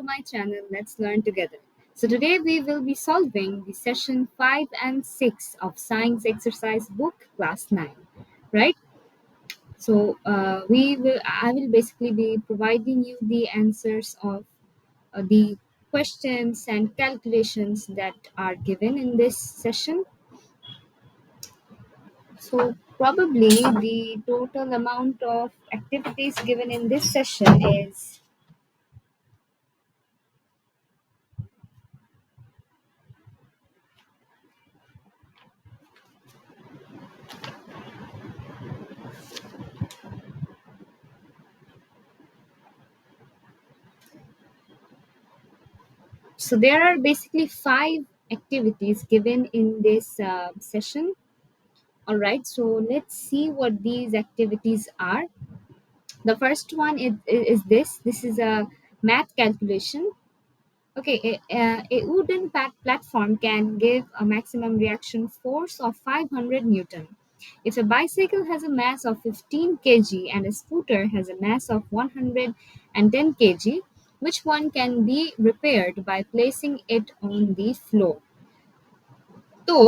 my channel. Let's learn together. So today we will be solving the session 5 and 6 of Science Exercise Book Class 9, right? So I will basically be providing you the answers of the questions and calculations that are given in this session. So probably the total amount of activities given in this session is. So there are basically 5 activities given in this session. All right, so let's see what these activities are. The first one is this. This is a math calculation. Okay, a wooden platform can give a maximum reaction force of 500 Newton. If a bicycle has a mass of 15 kg and a scooter has a mass of 110 kg, which one can be repaired by placing it on the floor? তো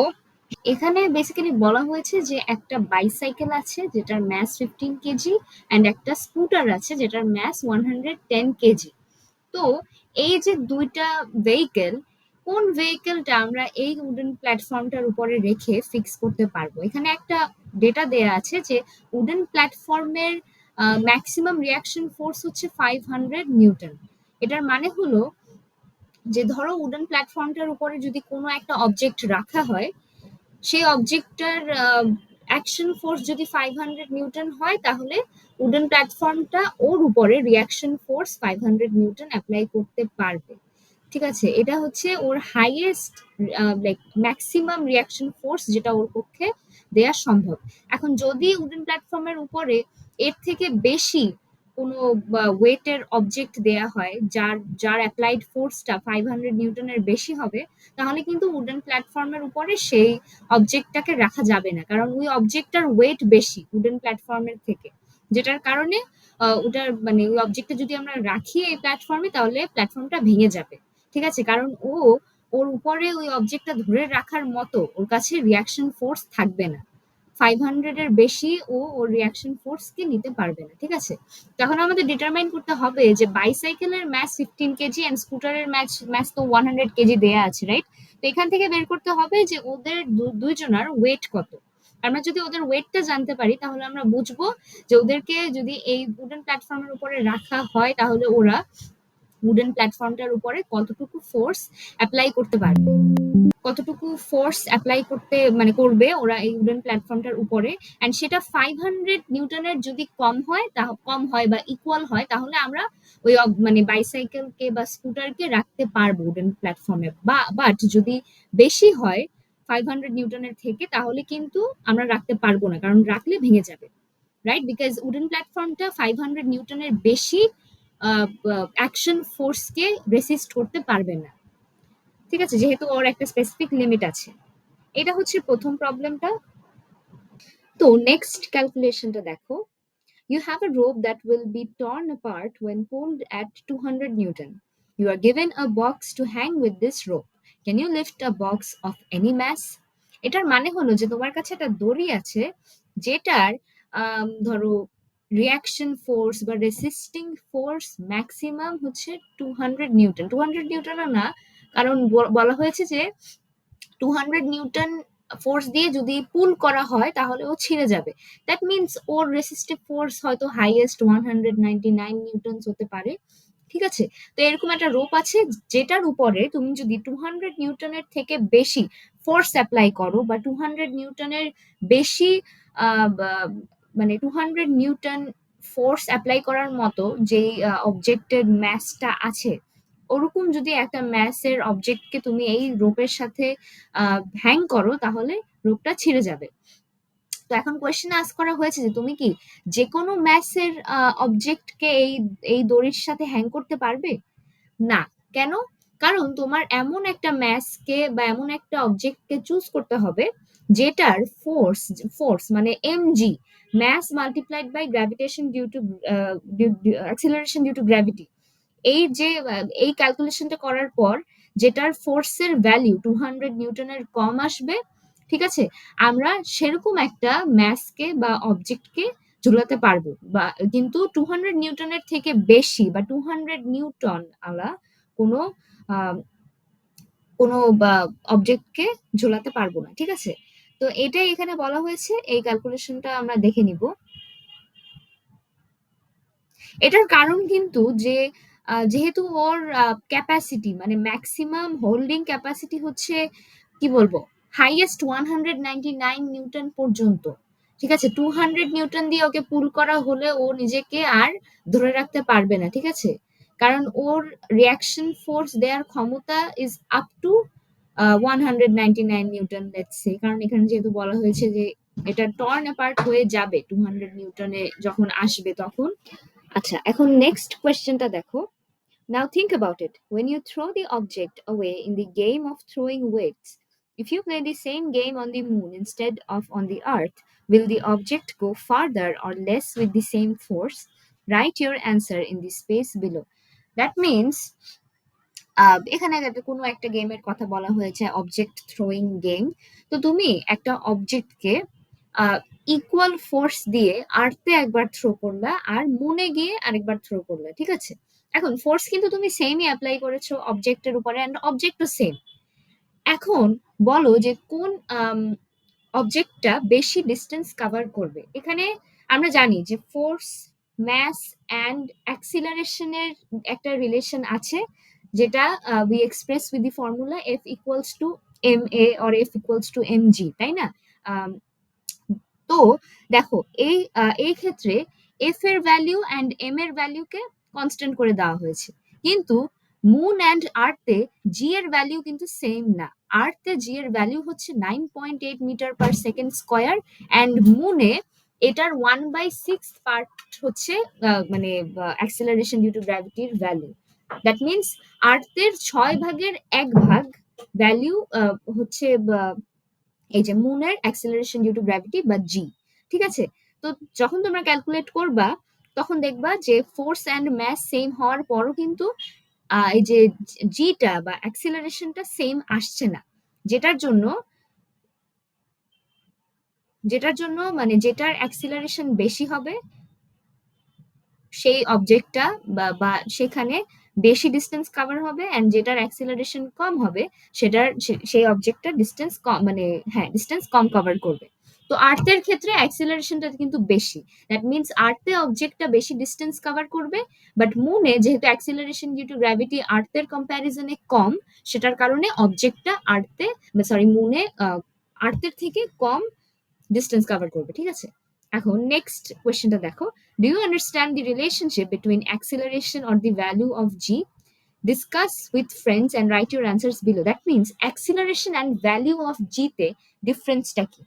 এখানে basically বলা হয়েছে যে একটা bicycle আছে যেটার mass 15 KG and একটা scooter আছে যেটার ম্যাস 110 কেজি। তো এই যে দুইটা ভেহিকেল, কোন ভেহিকেলটা আমরা এই উডেন প্ল্যাটফর্মটার উপরে রেখে ফিক্স করতে পারবো? এখানে একটা ডেটা দেয়া আছে যে উডেন প্ল্যাটফর্মের ম্যাক্সিমাম রিয়াকশন ফোর্স হচ্ছে 500 নিউটন। এটার মানে হলো যে ধরো উডেন প্ল্যাটফর্মটার উপরে যদি কোনো একটা অবজেক্ট রাখা হয়, সেই অবজেক্টটার অ্যাকশন ফোর্স যদি 500 নিউটন হয়, তাহলে উডেন প্ল্যাটফর্মটা ওর উপরে রিয়াকশন ফোর্স 500 নিউটন অ্যাপ্লাই করতে পারবে। ঠিক আছে, এটা হচ্ছে ওর highest like maximum reaction force যেটা ওর পক্ষে দেয়া সম্ভব। এখন যদি উডেন প্ল্যাটফর্মের উপরে এর থেকে বেশি কোনো ওয়েটের অবজেক্ট দেয়া হয় যার যার অ্যাপ্লাইড ফোর্সটা 500 নিউটনের বেশি হবে, তাহলে কিন্তু উডেন প্ল্যাটফর্মের উপরে সেই অবজেক্টটাকে রাখা যাবে না, কারণ ওই অবজেক্টটার ওয়েট বেশি উডেন প্ল্যাটফর্মের থেকে, যেটার কারণে ওটার মানে ওই অবজেক্টটা যদি আমরা রাখি এই প্ল্যাটফর্মে তাহলে প্ল্যাটফর্মটা ভেঙে যাবে। ঠিক আছে, কারণ ওর উপরে ওই অবজেক্টটা ধরে রাখার মতো ওর কাছে রিয়াকশন ফোর্স থাকবে না। 500 এর বেশি ওর রিয়াকশন ফোর্স কে নিতে পারবে না। ঠিক আছে, তখন আমাদের ডিটারমাইন করতে হবে যে বাইসাইকেলের ম্যাস 15 কেজি এন্ড স্কুটারের ম্যাস তো 100 কেজি দেয়া আছে, রাইট? তো এখান থেকে বের করতে হবে যে ওদের দুইজনের ওয়েট কত। আমরা যদি ওদের ওয়েটটা জানতে পারি তাহলে আমরা বুঝবো যে ওদেরকে যদি এই উডেন প্ল্যাটফর্মের উপরে রাখা হয় তাহলে ওরা উডেন প্ল্যাটফর্মটার উপরে কতটুকু ফোর্স অ্যাপ্লাই করতে পারবে, কতটুকু ফোর্স অ্যাপ্লাই করতে মানে করবে ওরা এই উডেন প্ল্যাটফর্মটার উপরে। এন্ড সেটা 500 নিউটনের যদি কম হয় বা ইকুয়াল হয়, তাহলে আমরা ওই মানে বাইসাইকেলকে বা স্কুটারকে রাখতে পারবো উডেন প্ল্যাটফর্মে। বাট যদি বেশি হয় 500 নিউটনের থেকে, তাহলে কিন্তু আমরা রাখতে পারবো না, কারণ রাখলে ভেঙে যাবে, রাইট? বিকজ উডেন প্ল্যাটফর্মটা 500 নিউটনের বেশি অ্যাকশন ফোর্সকে রেসিস্ট করতে পারবে না। ঠিক আছে, যেহেতু ওর একটা স্পেসিফিক লিমিট আছে। এটা হচ্ছে প্রথম প্রবলেমটা। তো নেক্সট ক্যালকুলেশনটা দেখো। You have a rope that will be torn apart when pulled at 200 Newton. You are given a box to hang with this rope. Can you lift a box of any mass? এটার মানে হলো যে তোমার কাছে একটা দড়ি আছে যেটার ধরো রিয়াকশন ফোর্স বা রেসিস্টিং ফোর্স ম্যাক্সিমাম হচ্ছে 200 নিউটন। 200 নিউটনও না, কারণ বলা হয়েছে যে 200 নিউটন ফোর্স দিয়ে যদি পুল করা হয় তাহলে ও ছিঁড়ে যাবে। That means or resistive force হয়তো হাইয়েস্ট 199 নিউটন হতে পারে। ঠিক আছে, তো এরকম একটা রোপ আছে যেটার উপরে তুমি যদি 200 নিউটনের থেকে বেশি ফোর্স অ্যাপ্লাই করো বা 200 নিউটনের বেশি মানে 200 নিউটন ফোর্স অ্যাপ্লাই করার মতো যেই অবজেক্টের ম্যাসটা আছে, ওরকম যদি একটা ম্যাসের অবজেক্টকে তুমি এই রোপের সাথে হ্যাং করো, তাহলে রোপটা ছিঁড়ে যাবে। তো এখন কোয়েশ্চেন আস্ক করা হয়েছে যে তুমি কি যে কোনো ম্যাসের অবজেক্টকে এই এই দড়ির সাথে হ্যাং করতে পারবে না? কেন? কারণ তোমার এমন একটা ম্যাসকে বা এমন একটা অবজেক্টকে চুজ করতে হবে যেটার ফোর্স মানে MG, mass multiplied by gravitation due to acceleration due to gravity, এই ক্যালকুলেশনটা করার পর যেটার ফোর্সের ভ্যালু 200 নিউটনের কম আসবে, ঠিক আছে, আমরা সেরকম একটা ম্যাসকে বা অবজেক্টকে ঝুলাতে পারবো, বা কিন্তু 200 নিউটনের থেকে বেশি বা 200 নিউটন আলা কোনো আহ, কোনো বা অবজেক্টকে ঝোলাতে পারবো না, ঠিক আছে। তো এটাই এখানে বলা হয়েছে, এই ক্যালকুলেশনটা আমরা দেখে নিব। এটার কারণ কিন্তু যে যেহেতু ওর ক্যাপাসিটি মানে ম্যাক্সিমাম হোল্ডিং ক্যাপাসিটি হচ্ছে কি বলবো হাইয়েস্ট 199 নিউটন পর্যন্ত, ঠিক আছে। 200 নিউটন দিয়ে ওকে পুল করা হলে ও নিজেকে আর ধরে রাখতে পারবে না, ঠিক আছে। কারণ ওর রিয়াকশন ফোর্স দেওয়ার ক্ষমতা is up to 199 Newton, let's say. কারণ এখানে যেহেতু বলা হয়েছে যে এটা টর্ন অ্যাপার্ট হয়ে যাবে 200 নিউটনে যখন আসবে তখন। আচ্ছা, এখন নেক্সট কোয়েশ্চেনটা দেখো। Now think about it. When you throw the object away in the game of throwing weights, if you play the same game on the moon instead of on the earth, will the object go farther or less with the same force? Write your answer in the space below. That means এখানে কোনো একটা গেমের কথা বলা হয়েছে, object throwing game. তো তুমি একটা অবজেক্টকে ইকুয়াল ফোর্স দিয়ে আর্থে একবার থ্রো করলা আর মুনে গিয়ে আরেকবার থ্রো করলা, ঠিক আছে। এখন ফোর্স কিন্তু তুমি সেমই অ্যাপ্লাই করেছো অবজেক্টের উপরে, অ্যান্ড অবজেক্টও সেম। এখন বলো যে কোন অবজেক্টটা বেশি ডিস্টেন্স কভার করবে। এখানে আমরা জানি যে ফোর্স, ম্যাস অ্যান্ড অ্যাক্সিলারেশনের একটা রিলেশন আছে, যেটা we express with the formula F equals to M A or F equals to M G, তাই না? আম, তো দেখো এই ক্ষেত্রে এফ এর ভ্যালু অ্যান্ড এম এর ভ্যালুকে কনস্ট্যান্ট করে দেওয়া হয়েছে, কিন্তু মুন অ্যান্ড আর্থে জি এর ভ্যালু কিন্তু সেম না। আর্থে জি এর ভ্যালু হচ্ছে 9.8 metre per second square, and মুনে এটার 1/6 পার্ট হচ্ছে মানে অ্যাক্সেলারেশন ডিউ টু গ্র্যাভিটির ভ্যালু। দ্যাট মিনস আর্থের 6 ভাগের 1 ভাগ ভ্যালু হচ্ছে এই যে মুনের অ্যাক্সেলারেশন ডিউ টু গ্র্যাভিটি বা জি, ঠিক আছে। তো যখন তোমরা ক্যালকুলেট করবা তখন দেখবা যে ফোর্স অ্যান্ড ম্যাস সেম হওয়ার পরও কিন্তু এই যে জিটা বা অ্যাক্সেলারেশনটা সেম আসছে না, যেটার জন্য মানে যেটার অ্যাক্সেলারেশন বেশি হবে সেই অবজেক্টটা বা সেখানে বেশি ডিস্টেন্স কভার হবে, এন্ড যেটার অ্যাক্সিলারেশন কম হবে সেই অবজেক্টটা ডিস্টেন্স কম, মানে হ্যাঁ ডিস্টেন্স কম কভার করবে। তো আর্থের ক্ষেত্রে অ্যাক্সিলারেশনটা কিন্তু বেশি, দ্যাট মিনস আর্থে অবজেক্টটা বেশি ডিস্টেন্স কভার করবে, বাট মুনে যেহেতু অ্যাক্সিলারেশন ডিউ টু গ্র্যাভিটি আর্থের কম্প্যারিজনে কম, সেটার কারণে অবজেক্টটা মুনে আর্থের থেকে কম ডিস্টেন্স কভার করবে, ঠিক আছে। এখন নেক্সট কোয়েশ্চেনটা দেখো। Do you understand the relationship between acceleration or the value of G? Discuss with friends and write your answers below. That means acceleration and value of জিতে ডিফারেন্সটা কি?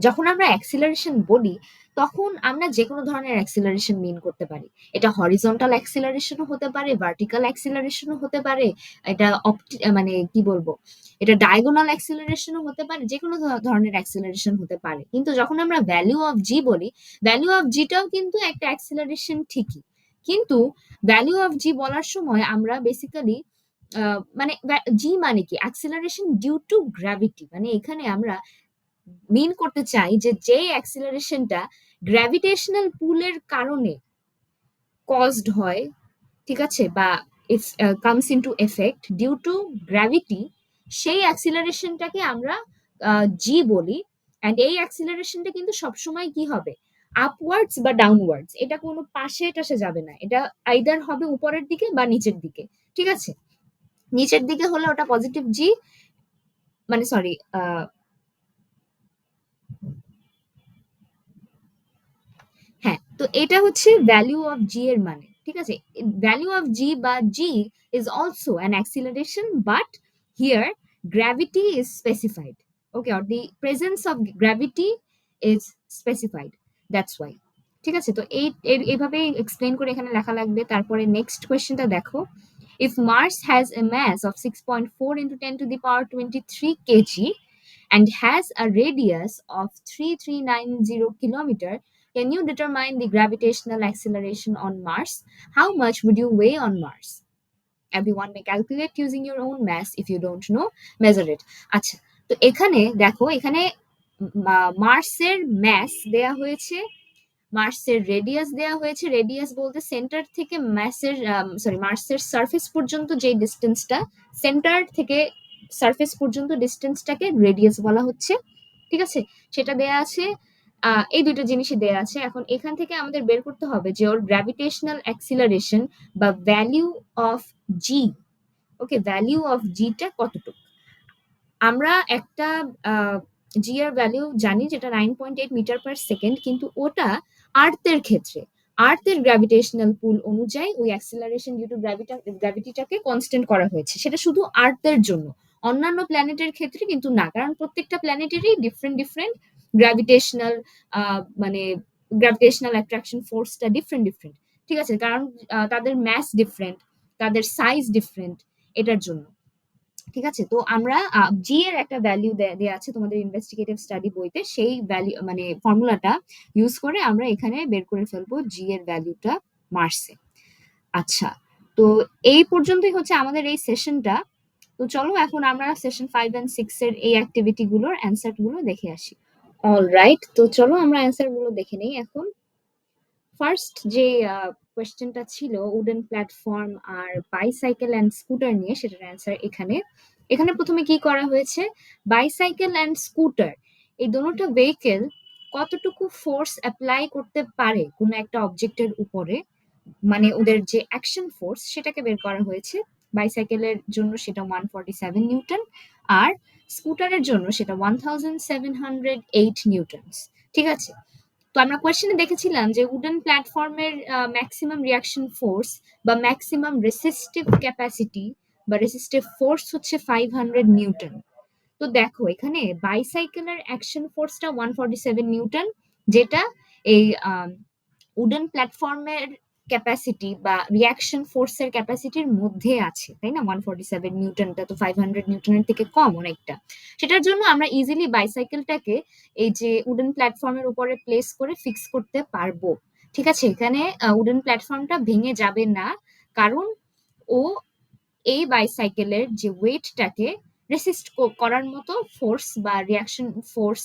যখন আমরা অ্যাক্সিলারেশন বলি তখন আমরা যে কোনো ধরনের অ্যাক্সিলারেশন মিন করতে পারি। এটা হরিজন্টাল অ্যাক্সিলারেশনও হতে পারে, ভার্টিক্যাল অ্যাক্সিলারেশনও হতে পারে, এটা মানে কি বলবো, এটা ডায়াগোনাল অ্যাক্সিলারেশনও হতে পারে, যে কোনো ধরনের অ্যাক্সিলারেশন হতে পারে। কিন্তু যখন আমরা ভ্যালু অফ জি বলি, ভ্যালু অফ জিটাও কিন্তু একটা অ্যাক্সিলারেশন ঠিকই, কিন্তু ভ্যালু অফ জি বলার সময় আমরা বেসিক্যালি মানে জি মানে কি অ্যাক্সিলারেশন ডিউ টু গ্র্যাভিটি, মানে এখানে আমরা মিন করতে চাই যে অ্যাক্সিলারেশনটা গ্র্যাভিটেশনাল পুলের কারণে কজড হয়, ঠিক আছে, বা if comes into effect due to gravity, সেই অ্যাক্সিলারেশনটাকে আমরা জি বলি। অ্যান্ড এই অ্যাক্সিলারেশনটা কিন্তু সবসময় কি হবে, আপওয়ার্ডস বা ডাউনওয়ার্ডস, এটা কোনো পাশে টাশে যাবে না, এটা আইদার হবে উপরের দিকে বা নিচের দিকে, ঠিক আছে। নিচের দিকে হলে ওটা পজিটিভ জি, মানে সরি, হ্যাঁ, তো এটা হচ্ছে ভ্যালু অফ জি এর মানে, ঠিক আছে। ভ্যালু অফ জি বা g is also an acceleration, but here gravity is specified, okay, or the presence of gravity is specified, that's why, ঠিক আছে। তো এইভাবে এক্সপ্লেন করে এখানে লেখা লাগবে। তারপরে নেক্সট কোয়েশ্চেনটা দেখো। If Mars has a mass of 6.4 into 10 to the power 23 kg and has a radius of 3390 kilometer, Can you determine the gravitational acceleration on Mars? How much would you weigh on Mars? Everyone may calculate using your own mass. If you don't know, measure it. আচ্ছা, তো এখানে দেখো, এখানে মার্সের mass দেয়া হয়েছে, মার্সের radius দেয়া হয়েছে। Radius বলতে সেন্টার থেকে ম্যাসের মার্সের সারফেস পর্যন্ত যে ডিস্টেন্সটা, সেন্টার থেকে সারফেস পর্যন্ত ডিস্টেন্সটাকে রেডিয়াস বলা হচ্ছে। ঠিক আছে, সেটা দেয়া আছে। এই দুটো জিনিসই দেয়া আছে। এখন এখান থেকে আমাদের বের করতে হবে যে ওর গ্র্যাভিটেশনাল অ্যাক্সিলারেশন বা value of g, okay, value of জিটা কতটুকু। আমরা একটা জি এর ভ্যালু জানি, যেটা 9.8 মিটার পার সেকেন্ড, কিন্তু ওটা আর্থের ক্ষেত্রে আর্থের গ্র্যাভিটেশনাল পুল অনুযায়ী ওই অ্যাক্সিলারেশন ডিউ টু গ্র্যাভিটিটাকে কনস্ট্যান্ট করা হয়েছে। সেটা শুধু আর্থের জন্য, অন্যান্য প্ল্যানেটের ক্ষেত্রে কিন্তু না, কারণ প্রত্যেকটা প্ল্যানেটেরই ডিফারেন্ট ডিফারেন্ট গ্র্যাভিটেশনাল মানে গ্র্যাভিটেশনাল অ্যাট্রাকশন ফোর্সটা ডিফারেন্ট ডিফারেন্ট। ঠিক আছে, কারণ তাদের ম্যাস ডিফারেন্ট, তাদের সাইজ ডিফারেন্ট, এটার জন্য। ঠিক আছে, তো আমরা জি এর একটা ভ্যালু দেয়া আছে তোমাদের ইনভেস্টিগেটিভ স্টাডি বইতে, সেই ভ্যালু মানে ফর্মুলাটা ইউজ করে আমরা এখানে বের করে ফেলবো জি এর ভ্যালুটা মার্সে। আচ্ছা, তো এই পর্যন্তই হচ্ছে আমাদের এই সেশনটা। তো চলো এখন আমরা সেশন 5 এন্ড 6 এর এই অ্যাক্টিভিটি গুলোর অ্যান্সার গুলো দেখে আসি। অলরাইট, তো চলো আমরা অ্যান্সার গুলো দেখে নেই এখন। ফার্স্ট যে কোয়েশ্চেনটা ছিল উডেন প্ল্যাটফর্ম আর বাইসাইকেল অ্যান্ড স্কুটার নিয়ে, সেটার অ্যান্সার এখানে। এখানে প্রথমে কি করা হয়েছে, বাইসাইকেল অ্যান্ড স্কুটার এই দুটো ভেহিকেল কতটুকু ফোর্স অ্যাপ্লাই করতে পারে কোনো একটা অবজেক্টের উপরে, মানে ওদের যে অ্যাকশন ফোর্স সেটাকে বের করা হয়েছে। বাইসাইকেলের জন্য সেটা 147 নিউটন, আর স্কুটারের জন্য সেটা 1708 নিউটনস। ঠিক আছে, তো আমরা কোয়েশ্চেনে দেখেছিলাম যে উডেন প্ল্যাটফর্মের ম্যাক্সিমাম রিয়াকশন ফোর্স বা ম্যাক্সিমাম রেসিস্টিভ ক্যাপাসিটি বা রেসিস্টিভ ফোর্স হচ্ছে 500 নিউটন। তো দেখো এখানে বাইসাইকেলের অ্যাকশন ফোর্সটা 147 নিউটন, যেটা এই উডেন প্ল্যাটফর্মের ক্যাপাসিটি বা রিয়াকশন ফোর্সের ক্যাপাসিটির মধ্যে আছে, তাই না? 147 নিউটনটা তো 500 নিউটনের থেকে কম অনেকটা। সেটার জন্য আমরা ইজিলি বাইসাইকেলটাকে এই যে উডেন প্ল্যাটফর্মের উপরে প্লেস করে ফিক্স করতে পারবো। ঠিক আছে, এখানে উডেন প্ল্যাটফর্মটা ভেঙে যাবে না, কারণ ও এই বাইসাইকেলের যে ওয়েটটাকে রেসিস্ট করার মতো ফোর্স বা রিয়াকশন ফোর্স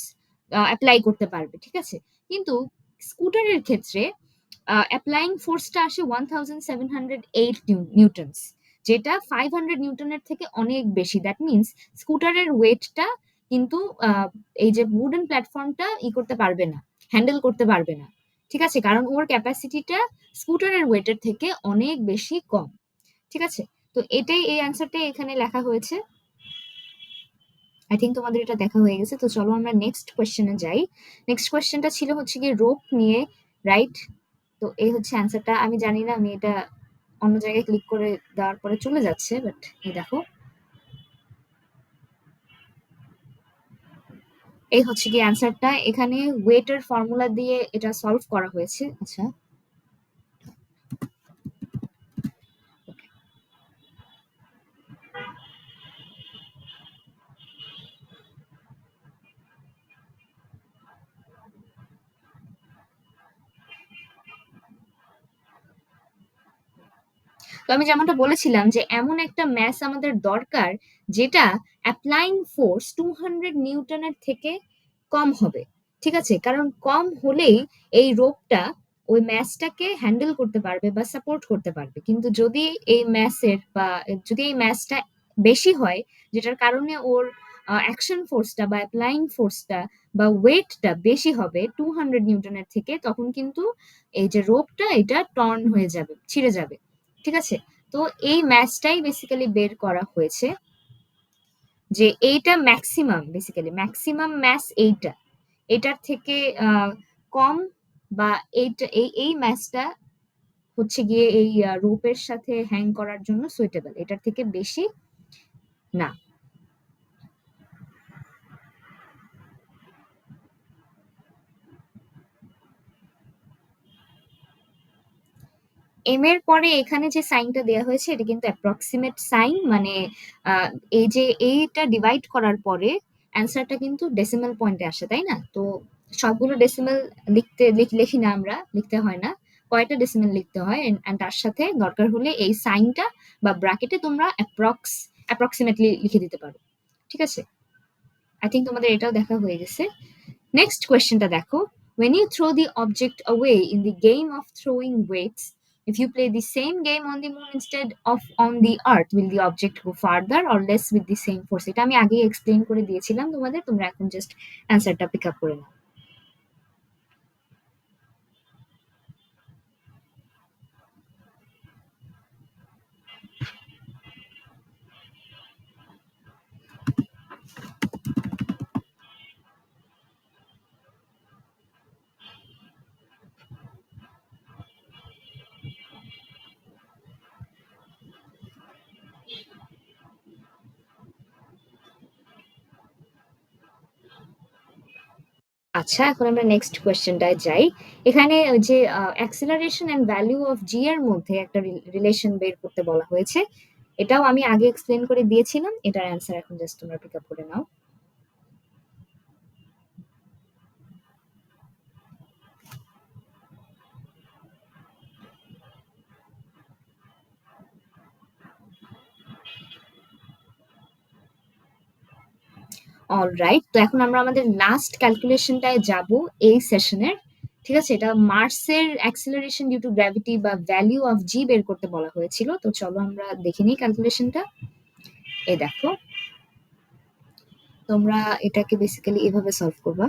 অ্যাপ্লাই করতে পারবে। ঠিক আছে, কিন্তু স্কুটারের ক্ষেত্রে অ্যাপ্লাইং ফোর্সটা আসে 1708 নিউটনস, যেটা 500 নিউটনের থেকে অনেক বেশি। দ্যাট মিনস স্কুটারের ওয়েটটা কিন্তু এই যে উডেন প্ল্যাটফর্মটা করতে পারবে না, হ্যান্ডেল করতে পারবে না। ঠিক আছে, কারণ ওর ক্যাপাসিটিটা স্কুটারের ওয়েটের থেকে অনেক বেশি কম। ঠিক আছে, তো এটাই, এই অ্যান্সারটাই এখানে লেখা হয়েছে। আই থিঙ্ক তোমাদের এটা দেখা হয়ে গেছে। তো চলো আমরা নেক্সট কোয়েশ্চেনে যাই। নেক্সট কোয়েশ্চেনটা ছিল হচ্ছে কি রোপ নিয়ে, রাইট? তো এই হচ্ছে অ্যান্সারটা। আমি জানি না, আমি এটা অন্য জায়গায় ক্লিক করে দেওয়ার পরে চলে যাচ্ছে, বাট এই দেখো, এই হচ্ছে কি অ্যান্সারটা। এখানে ওয়েটের ফর্মুলা দিয়ে এটা সলভ করা হয়েছে। আচ্ছা, তো আমি যেমনটা বলেছিলাম যে এমন একটা ম্যাস আমাদের দরকার যেটা অ্যাপ্লাইং ফোর্স 200 নিউটনের থেকে কম হবে। ঠিক আছে, কারণ কম হলেই এই রোপটা ওই ম্যাসটাকে হ্যান্ডেল করতে পারবে বা সাপোর্ট করতে পারবে। কিন্তু যদি এই ম্যাসের বা যদি এই ম্যাসটা বেশি হয়, যেটার কারণে ওর অ্যাকশন ফোর্সটা বা অ্যাপ্লাইং ফোর্সটা বা ওয়েটটা বেশি হবে 200 নিউটনের থেকে, তখন কিন্তু এই যে রোপটা এটা টর্ন হয়ে যাবে, ছিঁড়ে যাবে। ঠিক আছে, তো এই ম্যাচটাই বেসিক্যালি বের করা হয়েছে যে এইটা ম্যাক্সিমাম, বেসিক্যালি ম্যাক্সিমাম ম্যাচ এইটা, এটার থেকে কম, বা এইটা এই ম্যাচটা হচ্ছে গিয়ে এই রোপের সাথে হ্যাং করার জন্য সুইটেবল, এটার থেকে বেশি না। এম এর পরে এখানে যে সাইনটা দেওয়া হয়েছে এটা কিন্তু অ্যাপ্রক্সিমেট সাইন, মানে এই যে এইটা ডিভাইড করার পরে অ্যান্সারটা কিন্তু ডেসিমাল পয়েন্টে আসে, তাই না? তো সবগুলো ডেসিমেল লিখি না, আমরা লিখতে হয় না, কয়টা ডেসিমেল লিখতে হয়, and তার সাথে দরকার হলে এই সাইনটা বা ব্র্যাকেটে তোমরা অ্যাপ্রক্সিমেটলি লিখে দিতে পারো। ঠিক আছে, আই থিঙ্ক তোমাদের এটাও দেখা হয়ে গেছে। নেক্সট কোয়েশ্চেনটা দেখো, when you throw the object away in the game of throwing weights, if you play the same game on the moon instead of on the earth, will the object go farther or less with the same force? এটা আমি আগেই explain করে দিয়েছিলাম তোমাদের, তোমরা এখন just অ্যান্সারটা pick up করে নাও। আচ্ছা, এখন আমরা নেক্সট কোয়েশ্চেনটায় যাই। এখানে ওই যে অ্যাক্সিলারেশন এন্ড ভ্যালু অফ জি এর মধ্যে একটা রিলেশন বের করতে বলা হয়েছে, এটাও আমি আগে এক্সপ্লেন করে দিয়েছিলাম, এটার অ্যান্সার এখন জাস্ট তোমরা পিক আপ করে নাও। অলরাইট, তো এখন আমরা আমাদের লাস্ট ক্যালকুলেশনটায় যাব এই সেশনের। ঠিক আছে, এটা মার্সের অ্যাক্সিলারেশন ডিউ টু গ্র্যাভিটি বা ভ্যালু অফ জি বের করতে বলা হয়েছিল। তো চলো আমরা দেখে নিই ক্যালকুলেশনটা। এই দেখো, তোমরা এটাকে বেসিক্যালি এভাবে সলভ করবা।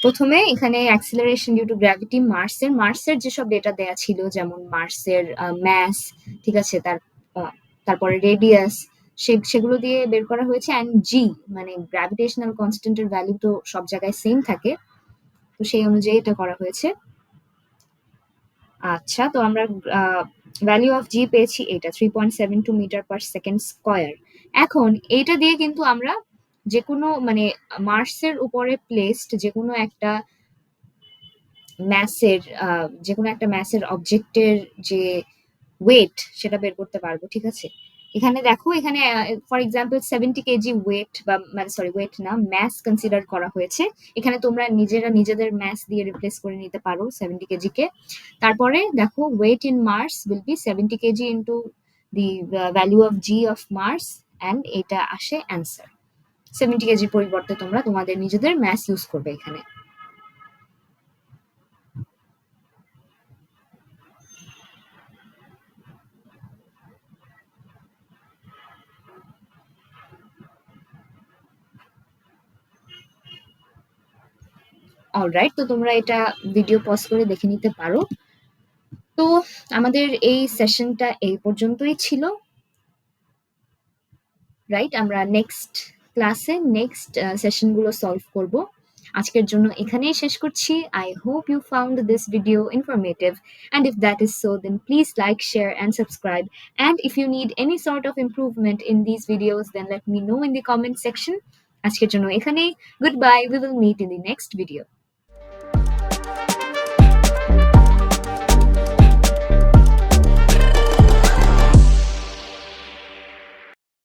প্রথমে এখানে অ্যাক্সিলারেশন ডিউ টু গ্র্যাভিটি মার্সের যেসব ডেটা দেয়া ছিল, যেমন মার্সের ম্যাস, ঠিক আছে, তারপরে রেডিয়াস, সেগুলো দিয়ে বের করা হয়েছে। অ্যান্ড জি মানে গ্র্যাভিটেশনাল কনস্ট্যান্টের ভ্যালু তো সব জায়গায় সেম থাকে, তো সেই অনুযায়ী এটা করা হয়েছে। আচ্ছা, তো আমরা ভ্যালু অফ জি পেয়েছি, এটা 3.72 মিটার পার সেকেন্ড স্কয়ার। এখন এইটা দিয়ে কিন্তু আমরা যে কোনো মানে মার্সের উপরে প্লেসড যে কোনো একটা ম্যাসের অবজেক্টের যে ওয়েট সেটা বের করতে পারবো। ঠিক আছে, এখানে দেখো, এখানে ফর এক্সাম্পল 70 কেজি ওয়েট, বা মানে সরি ওয়েট না, ম্যাস কনসিডার করা হয়েছে। এখানে তোমরা নিজেদের ম্যাস দিয়ে রিপ্লেস করে নিতে পারো 70 কেজি কে। তারপরে দেখো, weight in Mars will be 70 KG into the value of G of Mars, and এটা আসে অ্যান্সার। 70 কেজির পরিবর্তে তোমরা তোমাদের নিজেদের ম্যাস ইউজ করবে এখানে। অলরাইট, তো তোমরা এটা ভিডিও পজ করে দেখে নিতে পারো। তো আমাদের এই সেশনটা এই পর্যন্তই ছিল। রাইট, আমরা নেক্সট ক্লাসে নেক্সট সেশনগুলো সলভ করব। আজকের জন্য এখানেই শেষ করছি। I hope you found this video informative, and if that is so, then please like, share and subscribe. And if you need any sort of improvement in these videos, then let me know in the comment section. আজকের জন্য এখানেই, goodbye, we will meet in the next video.